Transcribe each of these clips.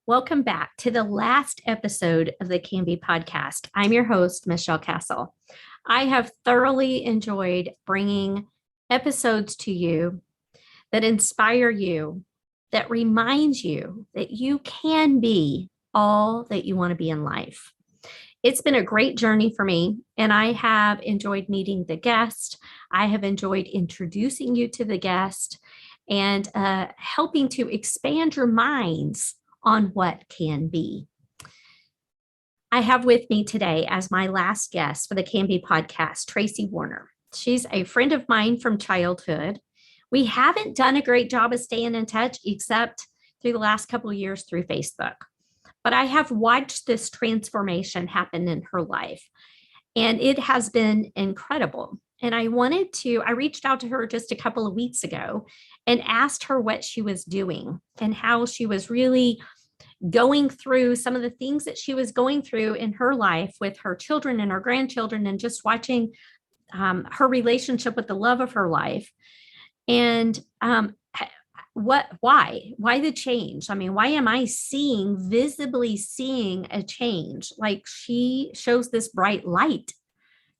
Welcome back to the last episode of the Can Be podcast. I'm your host, Michelle Castle. I have thoroughly enjoyed bringing episodes to you that inspire you, that reminds you that you can be all that you want to be in life. It's been a great journey for me, and I have enjoyed meeting the guest. I have enjoyed introducing you to the guest and helping to expand your minds on what can be. I have with me today as my last guest for the Can Be podcast, Traci Werner. She's a friend of mine from childhood. We haven't done a great job of staying in touch except through the last couple of years through Facebook. But I have watched this transformation happen in her life, and it has been incredible. And I reached out to her just a couple of weeks ago and asked her what she was doing and how she was really going through some of the things that she was going through in her life with her children and her grandchildren, and just watching her relationship with the love of her life. And why the change? I mean, why am I visibly seeing a change? Like, she shows this bright light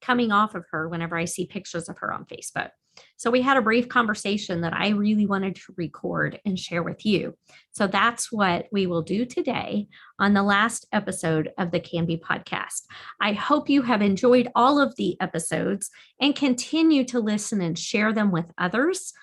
coming off of her whenever I see pictures of her on Facebook. So we had a brief conversation that I really wanted to record and share with you. So that's what we will do today on the last episode of the Can Be podcast. I hope you have enjoyed all of the episodes and continue to listen and share them with others.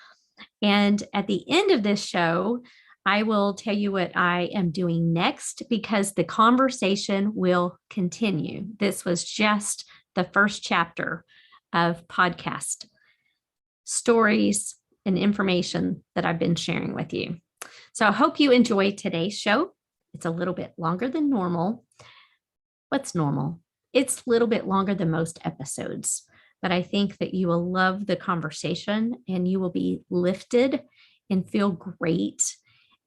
And at the end of this show, I will tell you what I am doing next, because the conversation will continue. This was just the first chapter of podcast stories and information that I've been sharing with you. So I hope you enjoy today's show. It's a little bit longer than normal. What's normal? It's a little bit longer than most episodes, but I think that you will love the conversation and you will be lifted and feel great.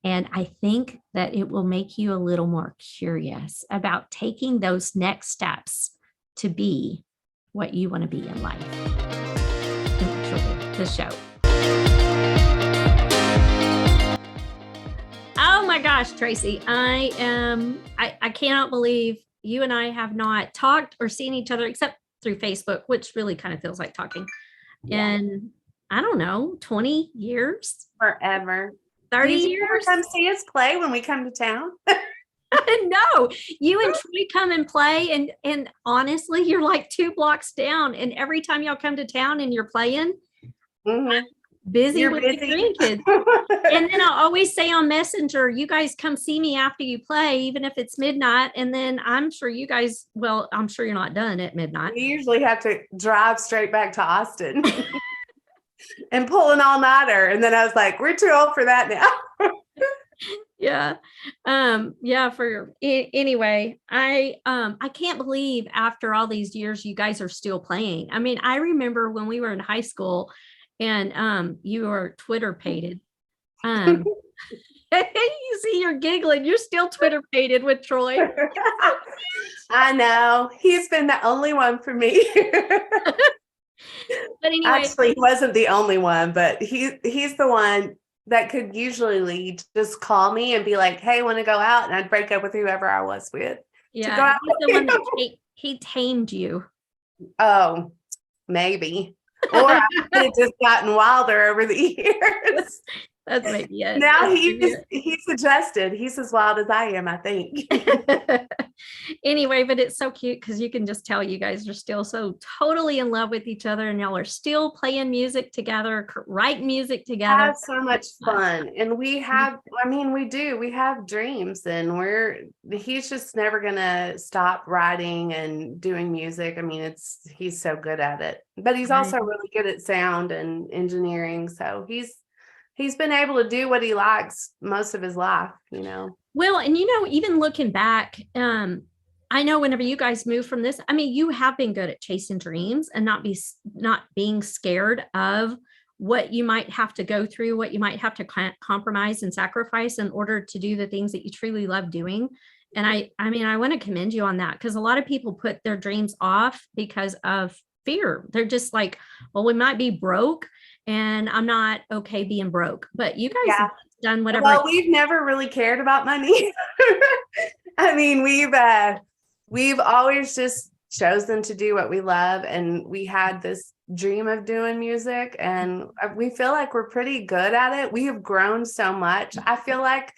And I think that it will make you a little more curious about taking those next steps to be what you want to be in life. Enjoy the show. Oh my gosh, Traci, I cannot believe you and I have not talked or seen each other except through Facebook, which really kind of feels like talking. Yeah. And I don't know, 20 years? Forever. 30 Did you years? ever come see us play when we come to town? No, you and Troy come and play, and honestly, you're like 2 blocks down, and every time y'all come to town and you're playing, I'm busy You're with busy. the grandkids. And then I'll always say on Messenger, you guys come see me after you play, even if it's midnight. And then I'm sure you guys, well, I'm sure you're not done at midnight. We usually have to drive straight back to Austin and pull an all-nighter. And then I was like, we're too old for that now. Yeah. Anyway, I can't believe after all these years, you guys are still playing. I mean, I remember when we were in high school and you were Twitter pated. You see, you're giggling. You're still Twitter pated with Troy. I know. He's been the only one for me. But anyway, actually, he wasn't the only one, but he's the one that could usually just call me and be like, hey, want to go out? And I'd break up with whoever I was with. Yeah, to go out he's the one that he tamed you. Oh, maybe. Or I could have just gotten wilder over the years. That's maybe it. Now he's adjusted. He's as wild as I am, I think. Anyway, but it's so cute because you can just tell you guys are still so totally in love with each other, and y'all are still playing music together, writing music together. Have so much fun. And we have dreams, and he's just never gonna stop writing and doing music. I mean, he's so good at it, but he's also really good at sound and engineering. So he's been able to do what he likes most of his life, Well, and even looking back, I know whenever you guys move from this, I mean, you have been good at chasing dreams and not being scared of what you might have to go through, what you might have to compromise and sacrifice in order to do the things that you truly love doing. And I want to commend you on that, because a lot of people put their dreams off because of fear. They're just like, well, we might be broke and I'm not okay being broke. But you guys done whatever. Well, we've never really cared about money. I mean, we've always just chosen to do what we love, and we had this dream of doing music, and we feel like we're pretty good at it. We have grown so much. I feel like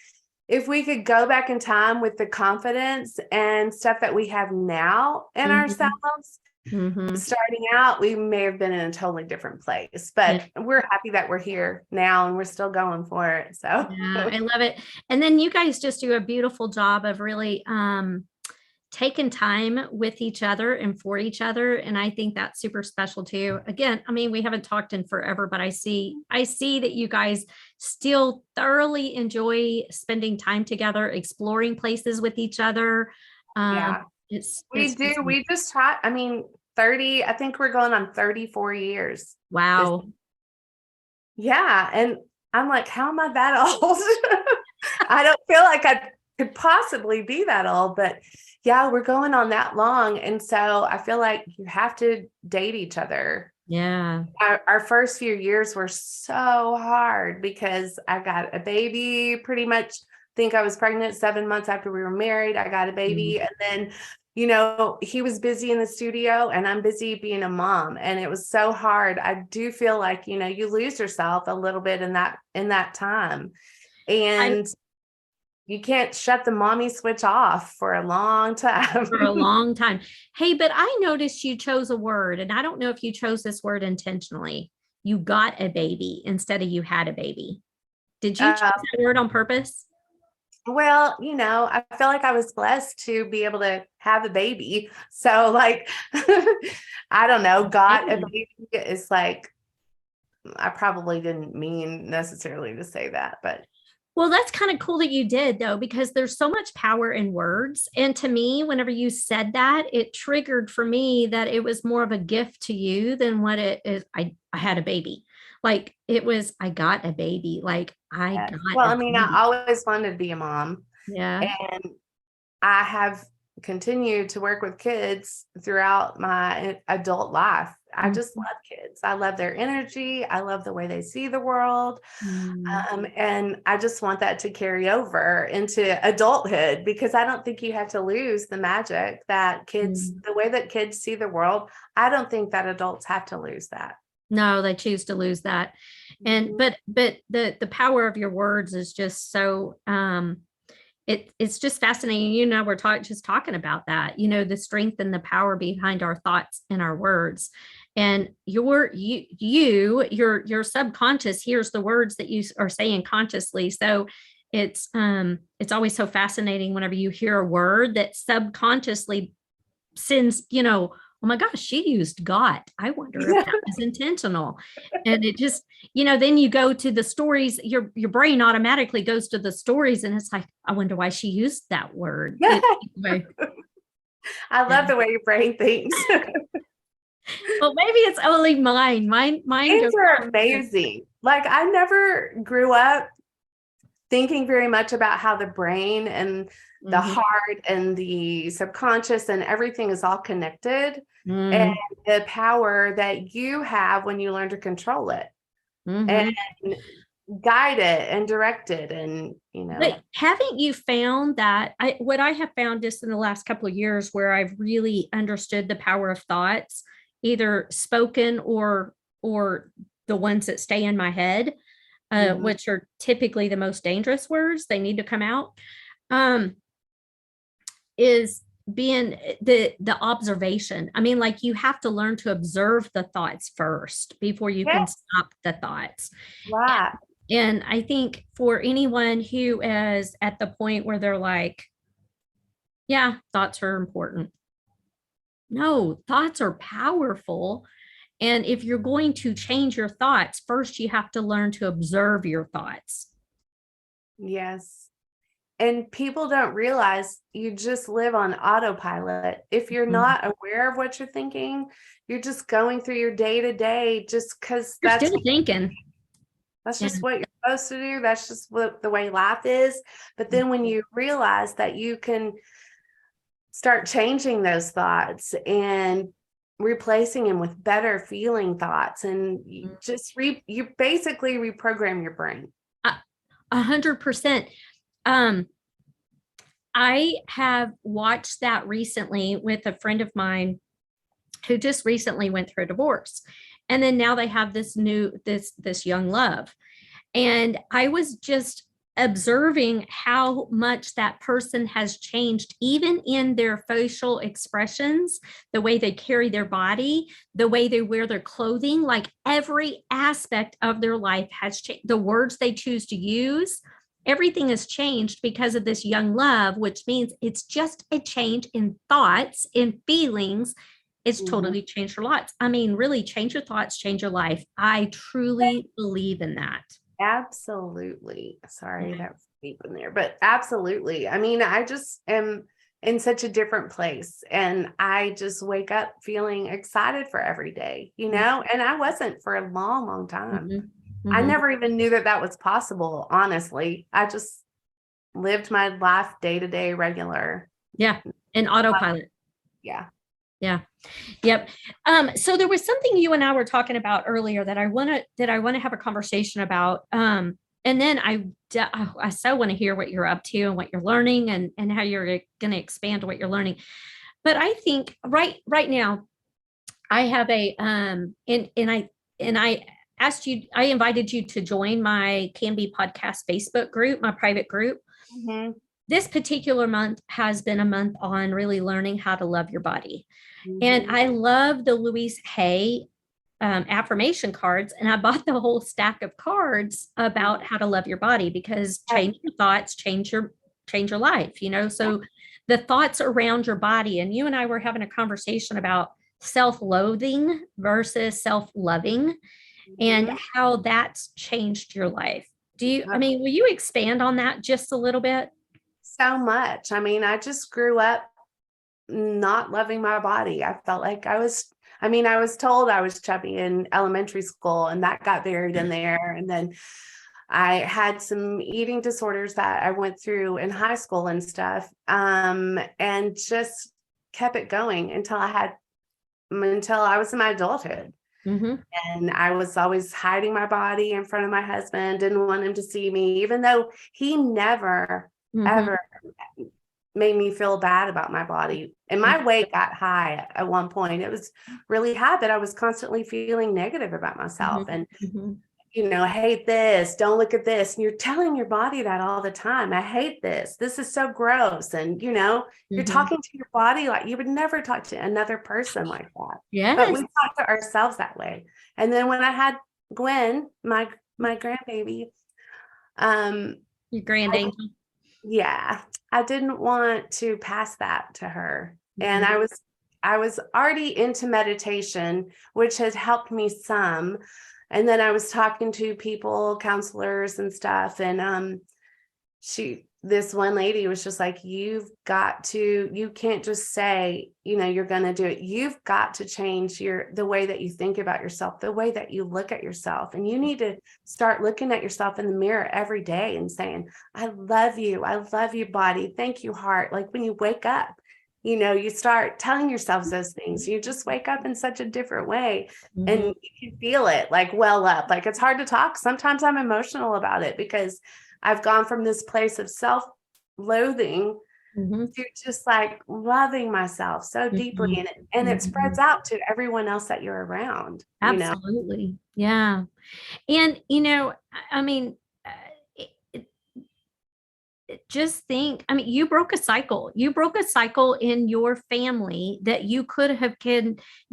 if we could go back in time with the confidence and stuff that we have now in ourselves, starting out, we may have been in a totally different place, but we're happy that we're here now and we're still going for it. So yeah, I love it. And then you guys just do a beautiful job of really taking time with each other and for each other. And I think that's super special too. Again, I mean, we haven't talked in forever, but I see that you guys still thoroughly enjoy spending time together, exploring places with each other. yeah, we do. We just try. I mean, 30, I think we're going on 34 years. Wow. Yeah. And I'm like, how am I that old? I don't feel like I could possibly be that old, but yeah, we're going on that long. And so I feel like you have to date each other. Yeah. Our first few years were so hard because I got a baby, pretty much think I was pregnant 7 months after we were married. I got a baby. And then, he was busy in the studio and I'm busy being a mom. And it was so hard. I do feel like, you lose yourself a little bit in that time. And you can't shut the mommy switch off for a long time. For a long time. Hey, but I noticed you chose a word, and I don't know if you chose this word intentionally. You got a baby instead of you had a baby. Did you choose that word on purpose? Well, I feel like I was blessed to be able to have a baby. So like, I don't know, got a baby is like, I probably didn't mean necessarily to say that, but. Well, that's kind of cool that you did, though, because there's so much power in words. And to me, whenever you said that, it triggered for me that it was more of a gift to you than what it is. I had a baby. Like it was, I got a baby. Like I got Well, a I mean, baby. I always wanted to be a mom. Yeah. And I have continued to work with kids throughout my adult life. I just love kids. I love their energy. I love the way they see the world. And I just want that to carry over into adulthood, because I don't think you have to lose the magic that kids, the way that kids see the world. I don't think that adults have to lose that. No, they choose to lose that. And but the power of your words is just so it's just fascinating. We're talking about that, the strength and the power behind our thoughts and our words. And your subconscious hears the words that you are saying consciously. So it's always so fascinating whenever you hear a word that subconsciously sends, oh my gosh, she used got. I wonder if that was intentional. And it just, then you go to the stories, your brain automatically goes to the stories, and it's like, I wonder why she used that word. I love the way your brain thinks. Well, maybe it's only mine. Mine are amazing. Like I never grew up thinking very much about how the brain and the heart and the subconscious and everything is all connected, and the power that you have when you learn to control it and guide it and direct it. And but haven't you found that what I have found just in the last couple of years where I've really understood the power of thoughts, either spoken or the ones that stay in my head, which are typically the most dangerous words, they need to come out, is being the observation. I mean, like you have to learn to observe the thoughts first before you can stop the thoughts. Right. And I think for anyone who is at the point where they're like, yeah, thoughts are important. No, thoughts are powerful. And if you're going to change your thoughts, first you have to learn to observe your thoughts. Yes. And people don't realize you just live on autopilot. If you're not aware of what you're thinking, you're just going through your day to day just because that's still thinking. That's just what you're supposed to do. That's just what the way life is. But then when you realize that you can start changing those thoughts and replacing them with better feeling thoughts, and you just you basically reprogram your brain. 100%. I have watched that recently with a friend of mine who just recently went through a divorce. And then now they have this young love. And I was just observing how much that person has changed, even in their facial expressions, the way they carry their body, the way they wear their clothing, like every aspect of their life has changed. The words they choose to use, everything has changed because of this young love, which means it's just a change in thoughts, in feelings. It's totally changed your lives. I mean, really change your thoughts, change your life. I truly believe in that. Absolutely. Sorry, that was deep in there, but absolutely. I mean, I just am in such a different place, and I just wake up feeling excited for every day, and I wasn't for a long, long time. Mm-hmm. I never even knew that was possible. Honestly, I just lived my life day to day regular. Yeah. In autopilot. Yeah. Yeah. Yep. So there was something you and I were talking about earlier that I want to have a conversation about. And then I so want to hear what you're up to and what you're learning and how you're going to expand what you're learning. But I think right now I have I invited you to join my Can Be Podcast Facebook group, my private group. Mm-hmm. This particular month has been a month on really learning how to love your body. Mm-hmm. And I love the Louise Hay affirmation cards. And I bought the whole stack of cards about how to love your body, because change your thoughts, change your life, So the thoughts around your body, and you and I were having a conversation about self-loathing versus self-loving and how that's changed your life. Will you expand on that just a little bit? So much. I mean, I just grew up not loving my body. I felt like I was told I was chubby in elementary school, and that got buried in there. And then I had some eating disorders that I went through in high school and stuff, and just kept it going until I was in my adulthood. Mm-hmm. And I was always hiding my body in front of my husband, didn't want him to see me, even though he never, ever made me feel bad about my body. And my weight got high at one point. It was really high that I was constantly feeling negative about myself. And, I hate this. Don't look at this. And you're telling your body that all the time. I hate this. This is so gross. And, you're talking to your body like you would never talk to another person like that. Yes. But we talk to ourselves that way. And then when I had Gwen, my grandbaby, your grand angel. Yeah, I didn't want to pass that to her. And I was already into meditation, which has helped me some. And then I was talking to people, counselors and stuff. And this one lady was just like, you can't just say, you're going to do it. You've got to change the way that you think about yourself, the way that you look at yourself. And you need to start looking at yourself in the mirror every day and saying, I love you, body. Thank you, heart. Like when you wake up, you start telling yourselves those things. You just wake up in such a different way, and you can feel it like well up. Like it's hard to talk. Sometimes I'm emotional about it because I've gone from this place of self-loathing to just like loving myself so deeply. And it spreads out to everyone else that you're around. Absolutely. Yeah. And, just think, you broke a cycle. You broke a cycle in your family that you could have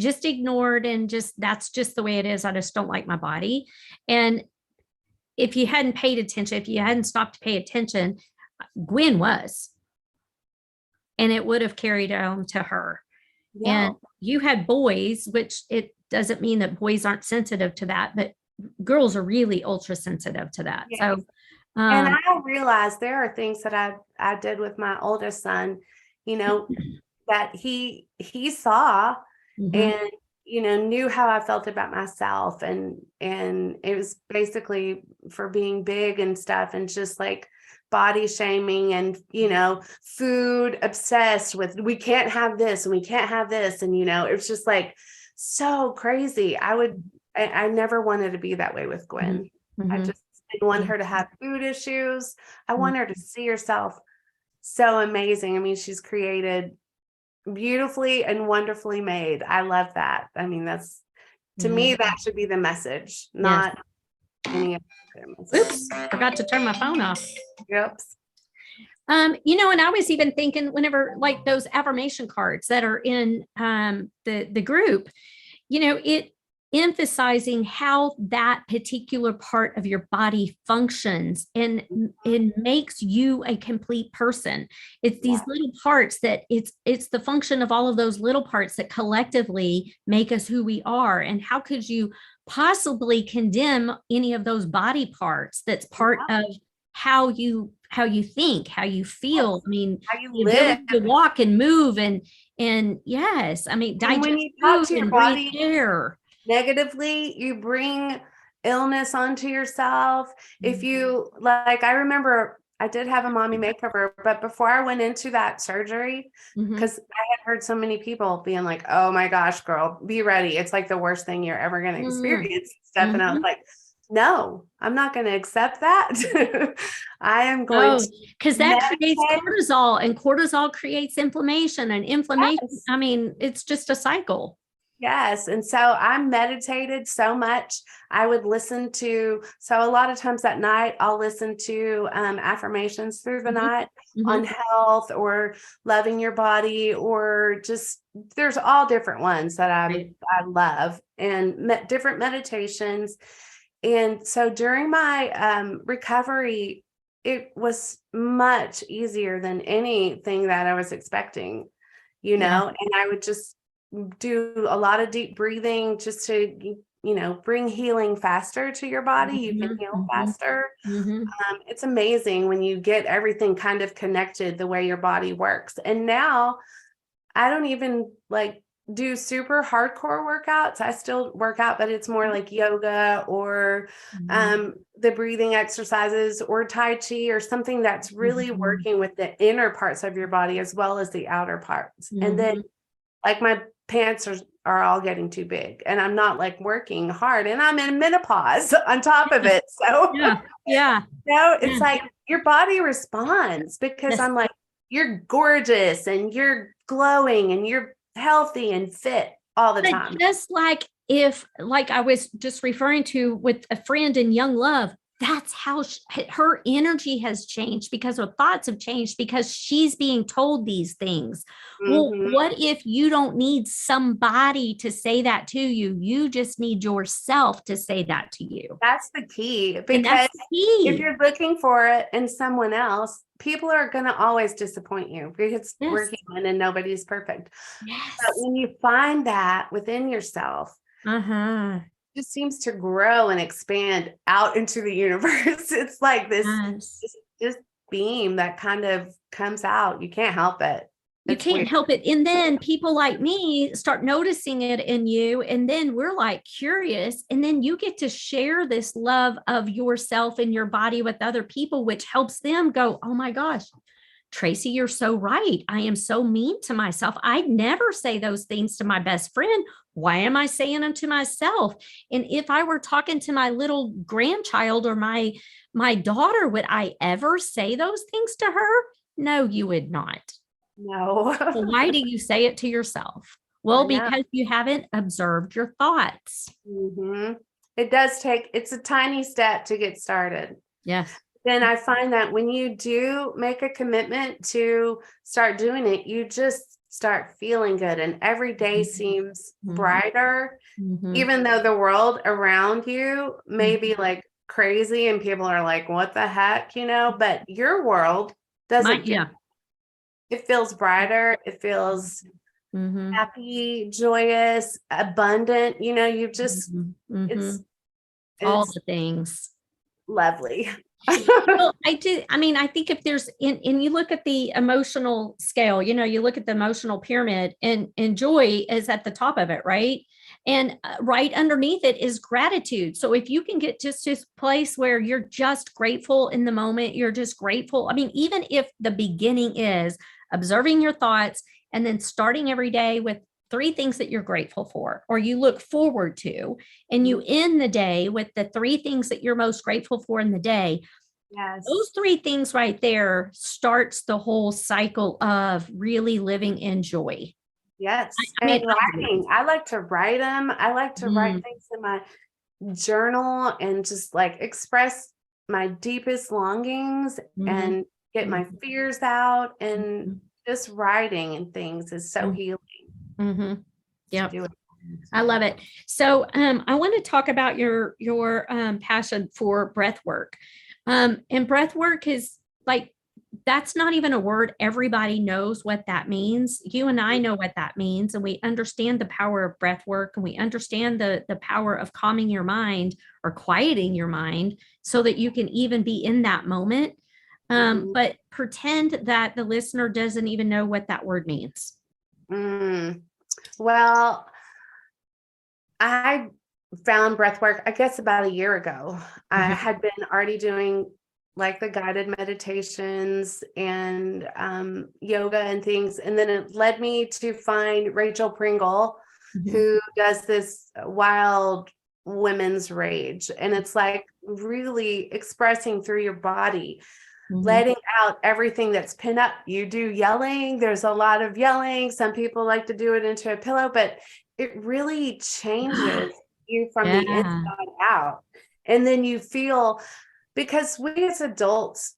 just ignored and that's just the way it is. I just don't like my body. And if you hadn't paid attention, if you hadn't stopped to pay attention, Gwen was, and it would have carried on to her. Yeah. And you had boys, which it doesn't mean that boys aren't sensitive to that, but girls are really ultra sensitive to that. Yes. So, and I realized there are things that I did with my oldest son, that he saw and knew how I felt about myself, and it was basically for being big and stuff, and just like body shaming and food obsessed with, we can't have this and we can't have this, and it was just like so crazy. I never wanted to be that way with Gwen. didn't want her to have food issues. I want her to see herself so amazing. I mean, she's created beautifully and wonderfully made. I love that. I mean, that's, to me, that should be the message, not any other message. Oops, forgot to turn my phone off. Yep. And I was even thinking whenever like those affirmation cards that are in the group, it emphasizing how that particular part of your body functions and it makes you a complete person. It's these little parts that it's the function of all of those little parts that collectively make us who we are. And how could you possibly condemn any of those body parts that's part of how you think, how you feel? I mean, how you the live, ability to walk and move and yes, I mean, digest when you talk to your body air negatively, you bring illness onto yourself. If you like, I remember I did have a mommy makeover, but before I went into that surgery, because I had heard so many people being like, oh my gosh, girl, be ready. It's like the worst thing you're ever going to experience. Stuff. And I was like, no, I'm not going to accept that. I am going to. Because that creates cortisol, and cortisol creates inflammation, and inflammation. Yes. I mean, it's just a cycle. Yes. And so I meditated so much. I would listen to, so a lot of times at night, I'll listen to affirmations through the night on health or loving your body, or just, there's all different ones that I love, and different meditations. And so during my recovery, it was much easier than anything that I was expecting, and I would just do a lot of deep breathing just to, bring healing faster to your body. You can heal faster. It's amazing when you get everything kind of connected the way your body works. And now I don't even like do super hardcore workouts. I still work out, but it's more like yoga or the breathing exercises or Tai Chi or something that's really working with the inner parts of your body as well as the outer parts. And then like my pants are all getting too big, and I'm not like working hard, and I'm in menopause on top of it. So it's like your body responds because I'm like, you're gorgeous and you're glowing and you're healthy and fit all the time. Just like I was just referring to with a friend in Young Love, that's how her energy has changed because her thoughts have changed because she's being told these things. Well, what if you don't need somebody to say that to you? You just need yourself to say that to you. That's the key, because if you're looking for it in someone else, people are going to always disappoint you because we're human and nobody's perfect. But when you find that within yourself, just seems to grow and expand out into the universe. It's like this beam that kind of comes out. You can't help it. You can't help it. And then people like me start noticing it in you. And then we're like curious. And then you get to share this love of yourself and your body with other people, which helps them go, oh my gosh, Traci, you're so right. I am so mean to myself. I'd never say those things to my best friend. Why am I saying them to myself? And if I were talking to my little grandchild or my daughter, would I ever say those things to her? No, you would not. No. So why do you say it to yourself? Well, because you haven't observed your thoughts. It does it's a tiny step to get started. Yes. Then I find that when you do make a commitment to start doing it, you just start feeling good, and every day seems brighter, even though the world around you may be like crazy and people are like, what the heck, but your world doesn't it feels brighter. It feels happy, joyous, abundant, you just, it's all the things. Lovely. Well, I do. I mean, I think if there's and you look at the emotional scale, you look at the emotional pyramid, and joy is at the top of it, right? And right underneath it is gratitude. So if you can get just this place where you're just grateful in the moment, you're just grateful. I mean, even if the beginning is observing your thoughts and then starting every day with three things that you're grateful for or you look forward to, and you end the day with the three things that you're most grateful for in the day, those Yes. three things right there starts the whole cycle of really living in joy. Yes. I mean, And writing. I like to write them. I like to write mm, things in my journal and just like express my deepest longings mhm, and get my mhm, fears out. And mhm, just writing and things is so healing mhm. to Yep. do it. I love it. So I want to talk about your passion for breath work. And breath work is like, that's not even a word everybody knows what that means. You and I know what that means, and we understand the power of breath work, and we understand the power of calming your mind or quieting your mind so that you can even be in that moment. Mhm. But pretend that the listener doesn't even know what that word means. Mm. Well, I found breath work, I guess, about a year ago. I Mhm, had been already doing like the guided meditations and yoga and things. And then it led me to find Rachel Pringle, mhm, who does this wild women's rage. And it's like really expressing through your body, mhm. letting out everything that's pinned up. You do yelling, there's a lot of yelling. Some people like to do it into a pillow, but it really changes you from the Yeah. inside out. And then you feel, because we as adults,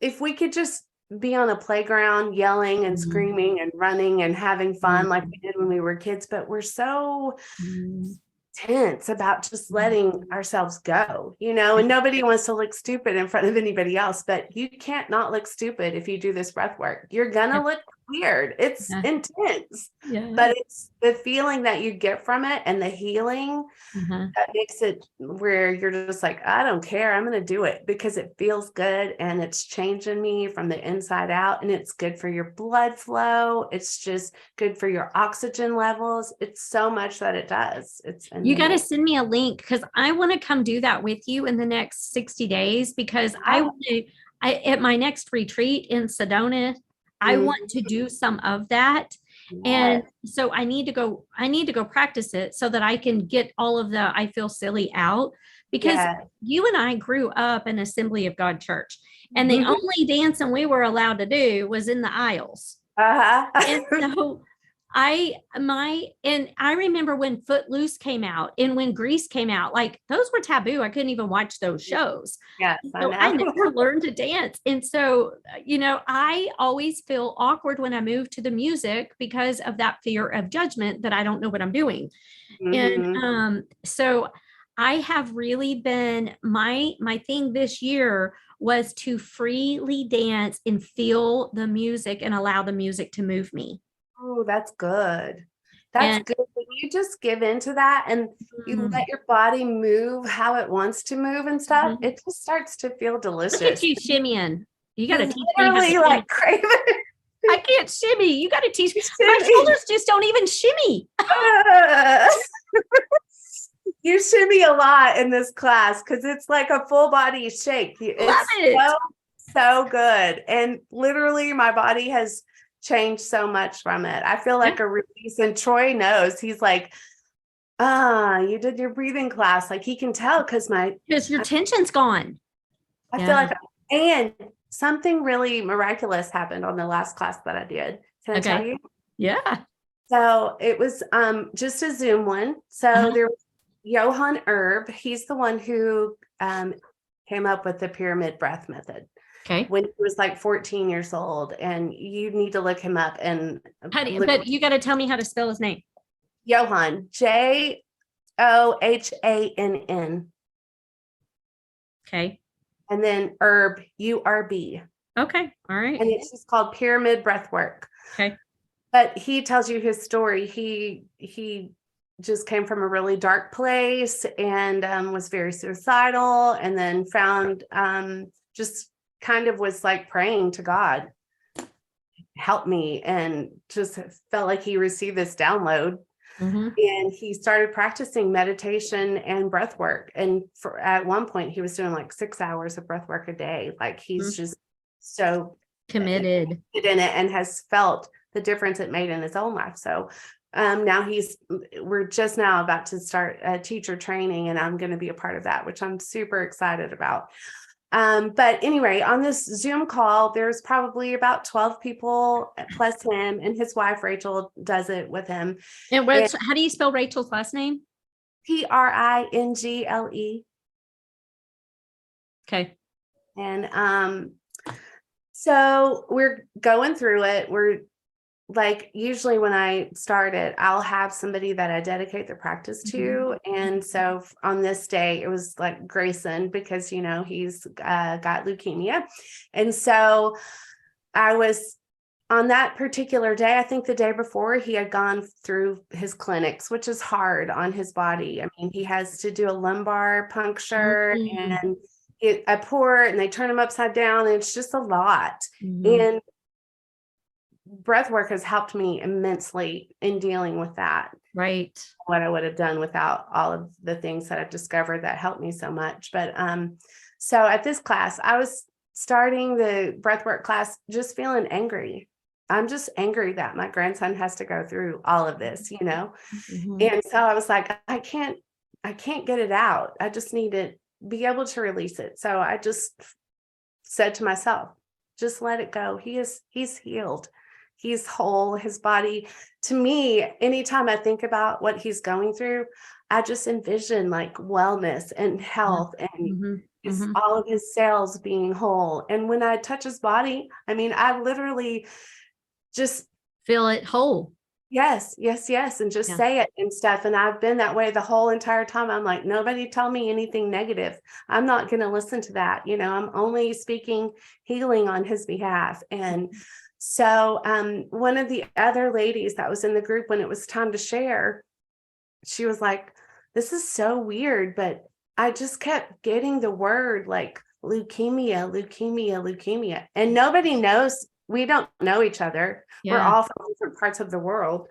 if we could just be on a playground yelling and Mhm, screaming and running and having fun like mhm, we did when we were kids, but we're so mhm, tense about just mhm. letting ourselves go, and nobody wants to look stupid in front of anybody else, but you can't not look stupid if you do this breath work. You're Yeah, gonna look weird. It's yeah, intense, yeah. but it's the feeling that you get from it and the healing Uh-huh. that makes it where you're just like, I don't care. I'm going to do it because it feels good and it's changing me from the inside out. And it's good for your blood flow. It's just good for your oxygen levels. It's so much that it does. It's You got to amazing. send me a link because I want to come do that with you in the next 60 days because I want to, at my next retreat in Sedona, I want to do some of that. And Yes. so I need to go practice it so that I can get all of the I feel silly out because Yes. you and I grew up in Assembly of God Church, and the Mhm. only dancing we were allowed to do was in the aisles. And Uh-huh. so I remember when Footloose came out and when Grease came out, like those were taboo. I couldn't even watch those shows. Yes, I So I know. never learned to dance. And so, I always feel awkward when I move to the music because of that fear of judgment that I don't know what I'm doing. And Mhm. so I have really been my thing this year was to freely dance and feel the music and allow the music to move me. Oh, that's good. That's And good. When you just give into that and you mm, let your body move how it wants to move and stuff, mhm. it just starts to feel Look at delicious. you shimmying. You got to You teach me how to literally shimmy. like crave it. I can't shimmy. You got to teach me. My Shimmy. shoulders just don't even shimmy. Uh, you shimmy a lot in this class because it's like a full body shake. Love It's it. so good. And literally my body has changed so much from it. I feel Yeah, like a release, and Troy knows. He's like, you did your breathing class. Like he can tell because because your tension's gone. I feel Yeah. like, and something really miraculous happened on the last class that I did. Can I tell Okay. you? Yeah. So it was just a Zoom one. So Uh-huh. there was Johann Erb. He's the one who came up with the pyramid breath method Okay. when he was like 14 years old. And you need to look him up and look But you got to tell me how to spell his name. Johann, Johann, Okay. and then Erb, URB. Okay. All right. And it's just called pyramid breath work. Okay. But he tells you his story. He just came from a really dark place and was very suicidal, and then found just kind of was like praying to God, help me, and just felt like he received this download. Mm-hmm. And he started practicing meditation and breath work. And at one point, he was doing like 6 hours of breath work a day. Like he's just so Committed. in it and has felt the difference it made in his own life. So Now we're just now about to start teacher training, and I'm going to be a part of that, which I'm super excited about. But anyway, on this Zoom call, there's probably about 12 people plus him, and his wife, Rachel, does it with him. And how do you spell Rachel's last name? Pringle. Okay. And so we're going through it. We're like, usually when I start it, I'll have somebody that I dedicate the practice to. And so on this day, it was like Grayson, because, he's got leukemia. And so I was on that particular day, I think the day before, he had gone through his clinics, which is hard on his body. I mean, he has to do a lumbar puncture and a port, and they turn him upside down. And it's just a lot. And breath work has helped me immensely in dealing with that. Right. What I would have done without all of the things that I've discovered that helped me so much. But so at this class, I was starting the breathwork class just feeling angry. I'm just angry that my grandson has to go through all of this, And so I was like, I can't get it out. I just need to be able to release it. So I just said to myself, just let it go. He's healed. He's whole. His body, to me, anytime I think about what he's going through, I just envision like wellness and health and all of his cells being whole. And when I touch his body, I mean, I literally just feel it whole. Yes. And just say it and stuff. And I've been that way the whole entire time. I'm like, nobody tell me anything negative. I'm not going to listen to that. I'm only speaking healing on his behalf. And so one of the other ladies that was in the group, when it was time to share, she was like, this is so weird, but I just kept getting the word like leukemia. And nobody knows. We don't know each other. Yeah. We're all from different parts of the world.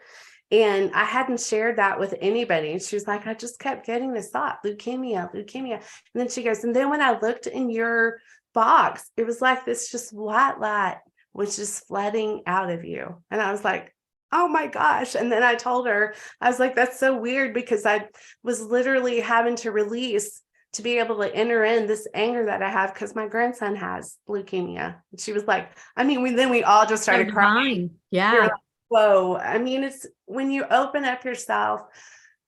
And I hadn't shared that with anybody. And she was like, I just kept getting this thought, leukemia. And then she goes, and then when I looked in your box, it was like this just white light was just flooding out of you. And I was like, oh my gosh. And then I told her, I was like, that's so weird, because I was literally having to release to be able to enter in this anger that I have because my grandson has leukemia. And she was like, I mean, then we all just started crying. Yeah. Like, whoa. I mean, it's when you open up yourself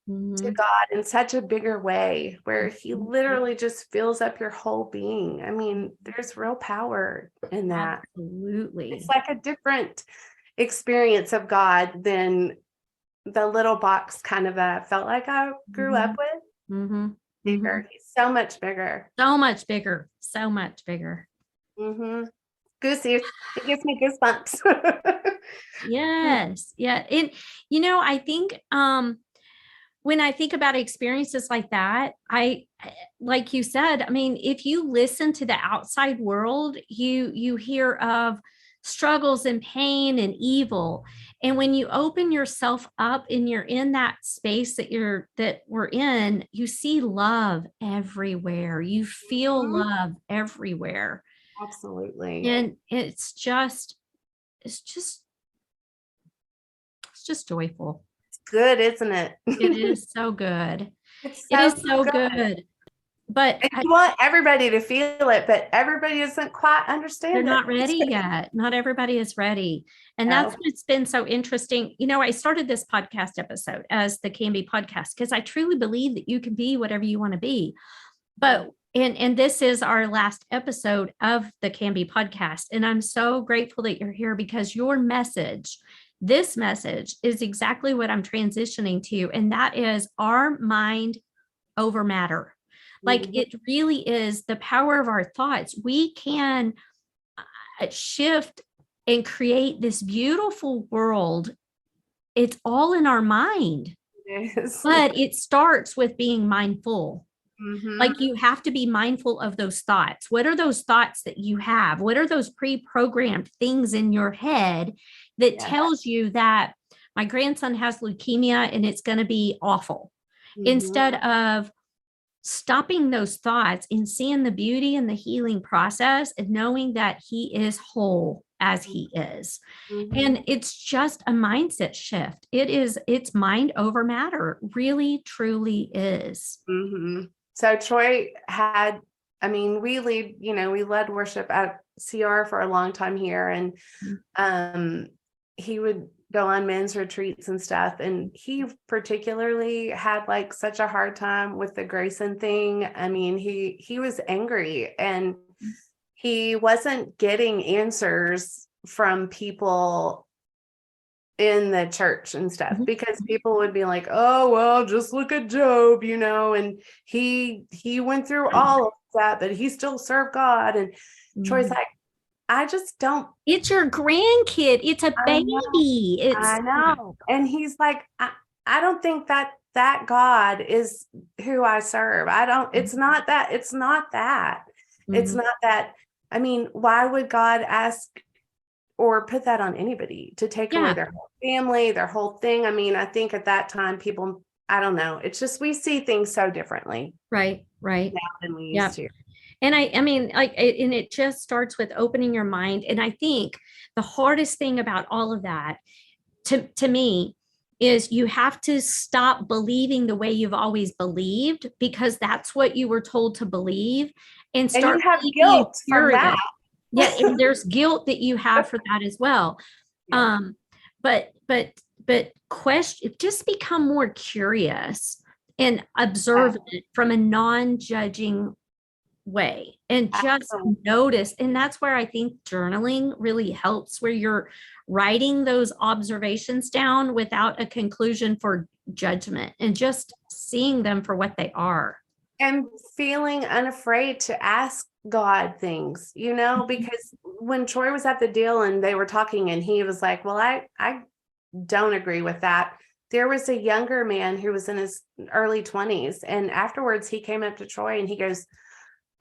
to God in such a bigger way, where he literally just fills up your whole being. I mean, there's real power in that. Absolutely. It's like a different experience of God than the little box kind of that I felt like I grew up with. Bigger. He's so much bigger. Goosey. It gives me goosebumps. Yes. Yeah. And, I think, when I think about experiences like that, like you said, I mean, if you listen to the outside world, you hear of struggles and pain and evil. And when you open yourself up and you're in that space that we're in, you see love everywhere. You feel love everywhere. Absolutely. And it's just joyful. Good, isn't it? It is so good. It is so good. But I want everybody to feel it, but everybody doesn't quite understand. They're not ready yet. Not everybody is ready. And that's what's been so interesting. I started this podcast episode as the Can Be podcast because I truly believe that you can be whatever you want to be. But and this is our last episode of the Can Be podcast. And I'm so grateful that you're here, because this message is exactly what I'm transitioning to. And that is our mind over matter. Like it really is the power of our thoughts. We can shift and create this beautiful world. It's all in our mind. Yes. But it starts with being mindful. Like you have to be mindful of those thoughts. What are those thoughts that you have? What are those pre-programmed things in your head that tells you that my grandson has leukemia and it's going to be awful? Instead of stopping those thoughts and seeing the beauty and the healing process and knowing that he is whole as he is. Mhm. And it's just a mindset shift. It's mind over matter, really, truly is. Mhm. So Troy had, I mean, we led worship at CR for a long time here, and he would go on men's retreats and stuff, and he particularly had like such a hard time with the Grayson thing. I mean, he was angry, and he wasn't getting answers from people in the church and stuff, Mhm. because people would be like, oh well, just look at Job, and he went through all of that, but he still served God. And Troy's Mhm. like, I just don't. It's your grandkid. It's a I know. baby. It's I know. And he's like, I don't think that God is who I serve. I don't, it's not that, it's not that. It's Mhm. not that. I mean, why would God ask or put that on anybody to take away Yeah. their whole family, their whole thing? I mean, I think at that time, people, I don't know. It's just, we see things so differently Right. Right. now than we Yeah. used to. And I mean, and it just starts with opening your mind. And I think the hardest thing about all of that to me is you have to stop believing the way you've always believed, because that's what you were told to believe, and And you start have being guilt from curious. that. Yeah, and there's guilt that you have for that as well. Yeah. But question, just become more curious and Yeah. observant from a non-judging way, and just Absolutely. notice. And that's where I think journaling really helps, where you're writing those observations down without a conclusion for judgment, and just seeing them for what they are. And feeling unafraid to ask God things, because when Troy was at the deal and they were talking and he was like, well, I don't agree with that. There was a younger man who was in his early 20s. And afterwards he came up to Troy and he goes,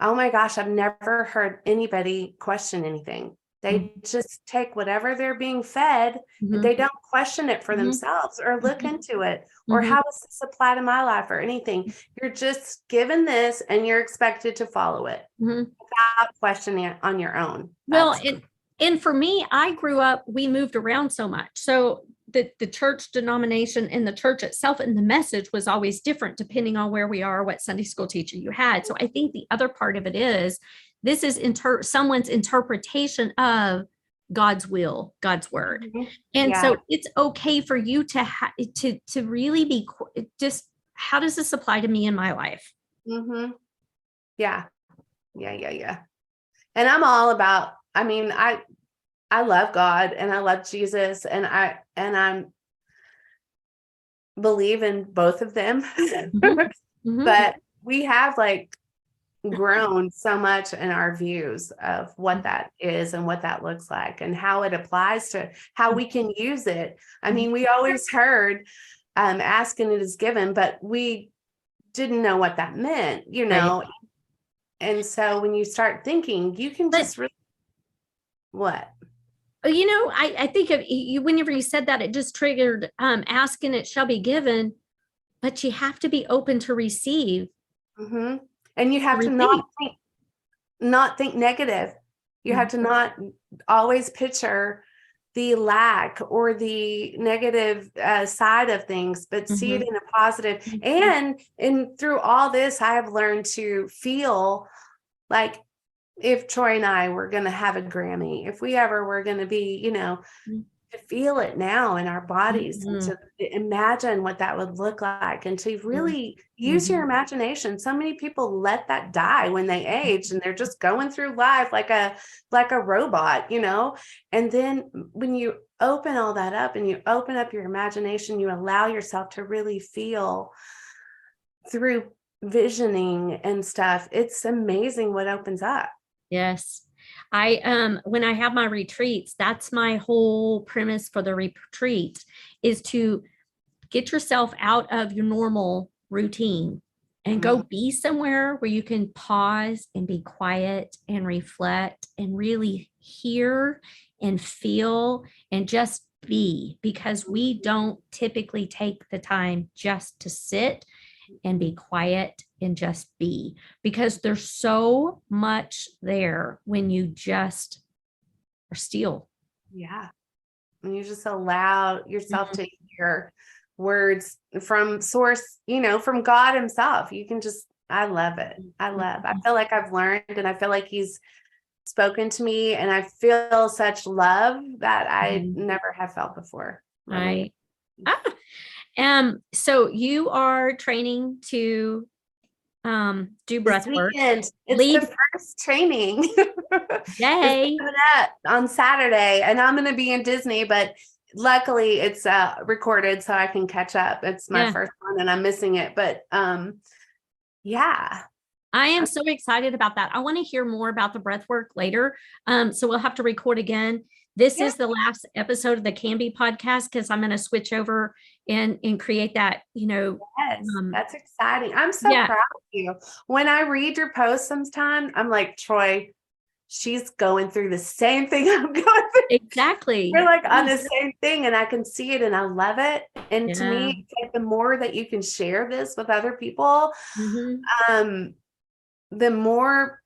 oh my gosh, I've never heard anybody question anything. They just take whatever they're being fed. Mhm. They don't question it for Mhm. themselves or look Mhm. into it, or Mhm. how does this apply to my life or anything. You're just given this and you're expected to follow it Mhm. without questioning it on your own. Well, That's and for me, I grew up, we moved around so much. So the church denomination and the church itself and the message was always different depending on where we are, what Sunday school teacher you had. So I think the other part of it is this is someone's interpretation of God's will, God's word. Mhm. And Yeah. so it's okay for you to really be just, how does this apply to me in my life? Hmm. Yeah. Yeah. Yeah. Yeah. And I'm all about, I mean, I love God and I love Jesus, and I'm believe in both of them. Mhm. Mhm. But we have like grown so much in our views of what that is and what that looks like and how it applies to how we can use it. I mean, we always heard ask and it is given, but we didn't know what that meant, Right. And so when you start thinking, you can But just really, what? I think of you, whenever you said that, it just triggered ask and it shall be given, but you have to be open to receive, Hmm. And you to have to receive. not think negative. You have Mhm. to not always picture the lack or the negative side of things, but see it Mhm. in a positive. And through all this, I have learned to feel like if Troy and I were going to have a Grammy, if we ever were going to be, to feel it now in our bodies and Mhm. to imagine what that would look like and to Mhm. really use your Mhm. imagination. So many people let that die when they age and they're just going through life like a robot, And then when you open all that up and you open up your imagination, you allow yourself to really feel through visioning and stuff. It's amazing what opens up. Yes. When I have my retreats, that's my whole premise for the retreat, is to get yourself out of your normal routine and go Mhm. be somewhere where you can pause and be quiet and reflect and really hear and feel and just be, because we don't typically take the time just to sit and be quiet and just be, because there's so much there when you just steel. Yeah. And you just allow yourself to hear words from source, from God himself. You can just, I love it. I feel like I've learned, and I feel like he's spoken to me, and I feel such love that I never have felt before. Really. So you are training to do breath work. Weekend. It's the first training. Yay. It's coming up on Saturday, and I'm going to be in Disney, but luckily it's recorded so I can catch up. It's my first one and I'm missing it, but yeah. I am so excited about that. I want to hear more about the breath work later. So we'll have to record again. This is the last episode of the Can Be podcast, because I'm going to switch over and create that, Yes, that's exciting. I'm so proud of you. When I read your posts sometimes, I'm like, Troy, she's going through the same thing I'm going through. Exactly. We're like on the same thing, and I can see it and I love it. And to me, it's like the more that you can share this with other people, the more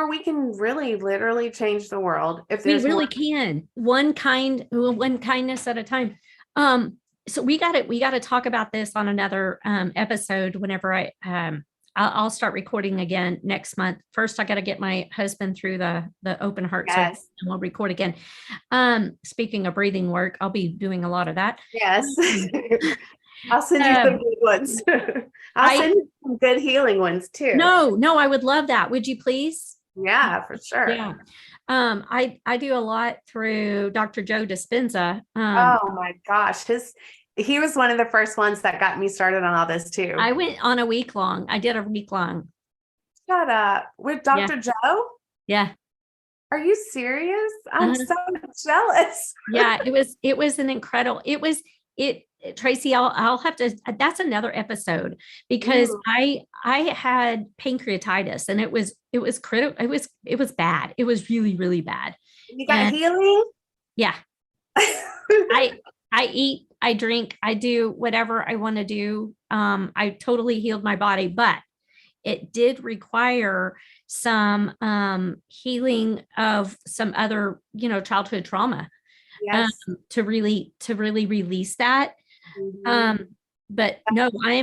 we can really literally change the world. If there's we can, one kindness at a time. So we got to talk about this on another episode whenever I'll start recording again next month. First, I got to get my husband through the open heart surgery, and we'll record again. Speaking of breathing work, I'll be doing a lot of that. Yes. I'll send you some good ones. I'll send you some good healing ones too. No, I would love that. Would you please? Yeah, for sure. Yeah. I do a lot through Dr. Joe Dispenza. Oh my gosh. He was one of the first ones that got me started on all this too. I went on a week long. I did a week long. Shut up. With Dr. Joe? Yeah. Are you serious? I'm so jealous. Yeah, it was an incredible, Traci, I'll have to, that's another episode, because I had pancreatitis, and it was critical. It was bad. It was really, really bad. You got healing? Yeah. I eat, I drink, I do whatever I want to do. I totally healed my body, but it did require some healing of some other, childhood trauma, to really release that. But no, I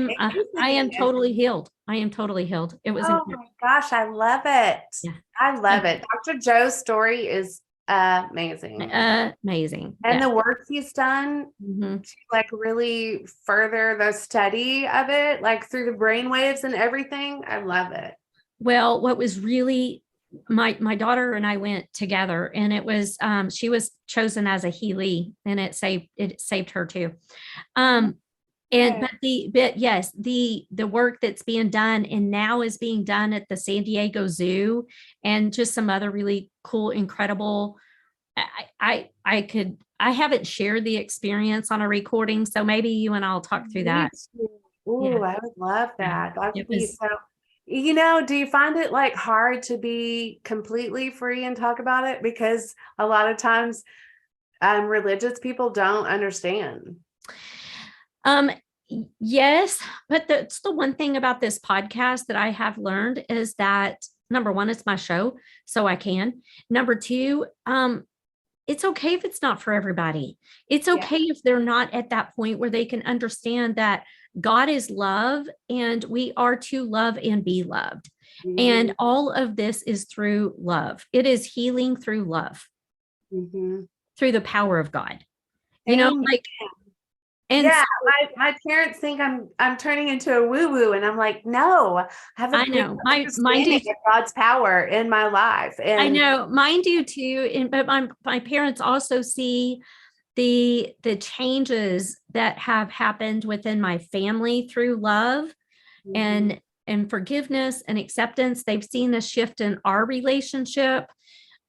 am totally healed. I am totally healed. It was my gosh, I love it. Yeah. I love it. Dr. Joe's story is amazing. Amazing. And the work he's done to like really further the study of it, like through the brain waves and everything. I love it. Well, what was really, my daughter and I went together, and it was she was chosen as a Healy, and it saved her too. The work that's being done and now is being done at the San Diego Zoo, and just some other really cool, incredible. I haven't shared the experience on a recording, so maybe you and I'll talk through that. Ooh, I would love that. That would be so. Do you find it like hard to be completely free and talk about it? Because a lot of times religious people don't understand. Yes, but that's the one thing about this podcast that I have learned, is that number one, it's my show, so I can. Number two, it's okay if it's not for everybody. It's okay if they're not at that point where they can understand that God is love, and we are to love and be loved. And all of this is through love. It is healing through love, through the power of God. And my parents think I'm turning into a woo-woo, and I'm like, no, I have a big understanding of God's power in my life. And I know mine do too. But my parents also see the changes that have happened within my family through love and forgiveness and acceptance. They've seen a shift in our relationship.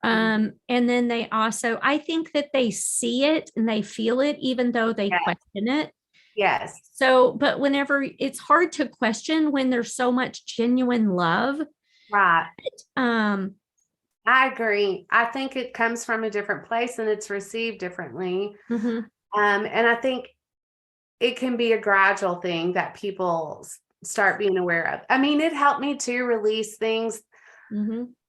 And then they also, I think that they see it and they feel it, even though they question it. Yes. So, but whenever, it's hard to question when there's so much genuine love. Right. I agree. I think it comes from a different place and it's received differently. And I think it can be a gradual thing that people start being aware of. I mean, it helped me to release things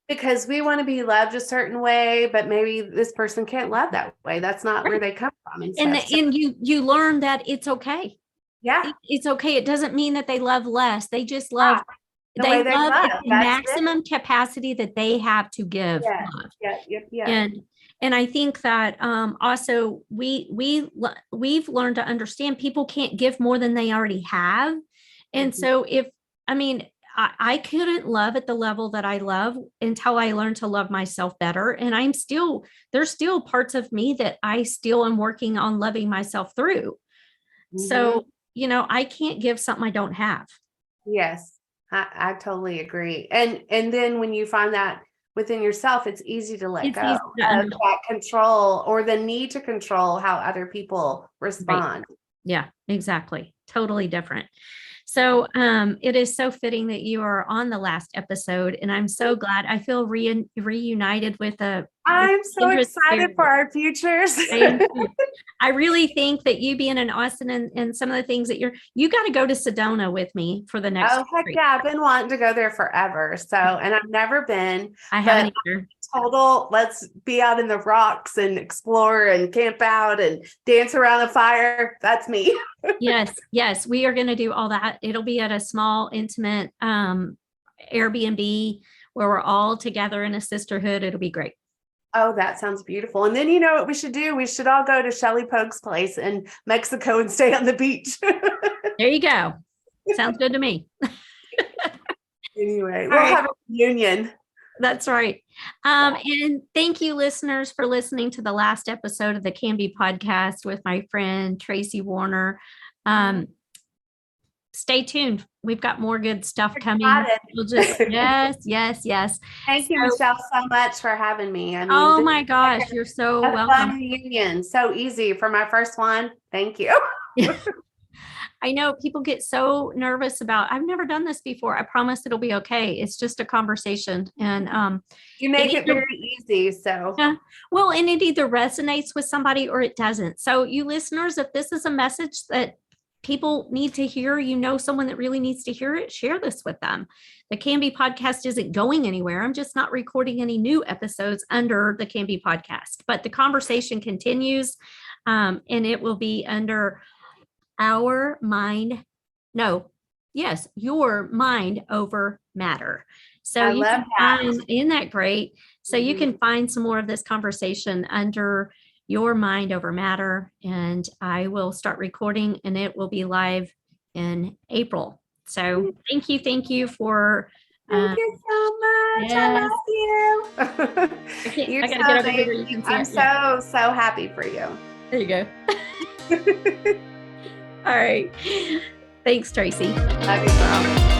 because we want to be loved a certain way, but maybe this person can't love that way. That's not where they come from and And stuff. So, and you learn that it's okay. yeah, It's okay. It doesn't mean that they love less. They just love, right. The way they love, at the that's it. maximum capacity that they have to give Yeah, love. yeah. And I think that also we've learned to understand people can't give more than they already have. And so I mean, I couldn't love at the level that I love until I learned to love myself better. And there's still parts of me that I still am working on loving myself through. So, I can't give something I don't have. Yes, I totally agree. And then when you find that within yourself, it's easy to let It's go easy to of that control or the need to control how other people Right. respond. Yeah, exactly. Totally different. So it is so fitting that you are on the last episode, and I'm so glad. I feel reunited with I'm so kindred excited spirit. for our futures. I really think that you being in Austin and some of the things that you got to go to Sedona with me for the next Oh, heck retreat. yeah. I've been wanting to go there forever. So, and I've never been, I but haven't either. total, let's be out in the rocks and explore and camp out and dance around the fire. That's me. Yes, we are going to do all that. It'll be at a small, intimate Airbnb where we're all together in a sisterhood. It'll be great. Oh, that sounds beautiful. And then you know what we should do? We should all go to Shelly Pogue's place in Mexico and stay on the beach. There you go. Sounds good to me. Anyway, we'll have a reunion. That's right. And thank you, listeners, for listening to the last episode of the Can Be podcast with my friend Traci Werner. Stay tuned. We've got more good stuff coming. Yes. Thank you, Michelle, so much for having me. I mean, oh my gosh, you're so welcome. Fun reunion, so easy for my first one. Thank you. I know people get so nervous about, I've never done this before. I promise it'll be okay. It's just a conversation. And you make it very easy. So yeah. Well, and it either resonates with somebody or it doesn't. So you listeners, if this is a message that people need to hear, someone that really needs to hear it, share this with them. The Can Be podcast isn't going anywhere. I'm just not recording any new episodes under the Can Be podcast, but the conversation continues. And it will be under your mind over matter. So you can find, isn't that great? So you can find some more of this conversation under your mind over matter, and I will start recording, and it will be live in April. So thank you for thank you so much. Yes. I love you. I gotta get over here where you can see I'm it. so happy for you. There you go. All right. Thanks, Traci. Love you, girl.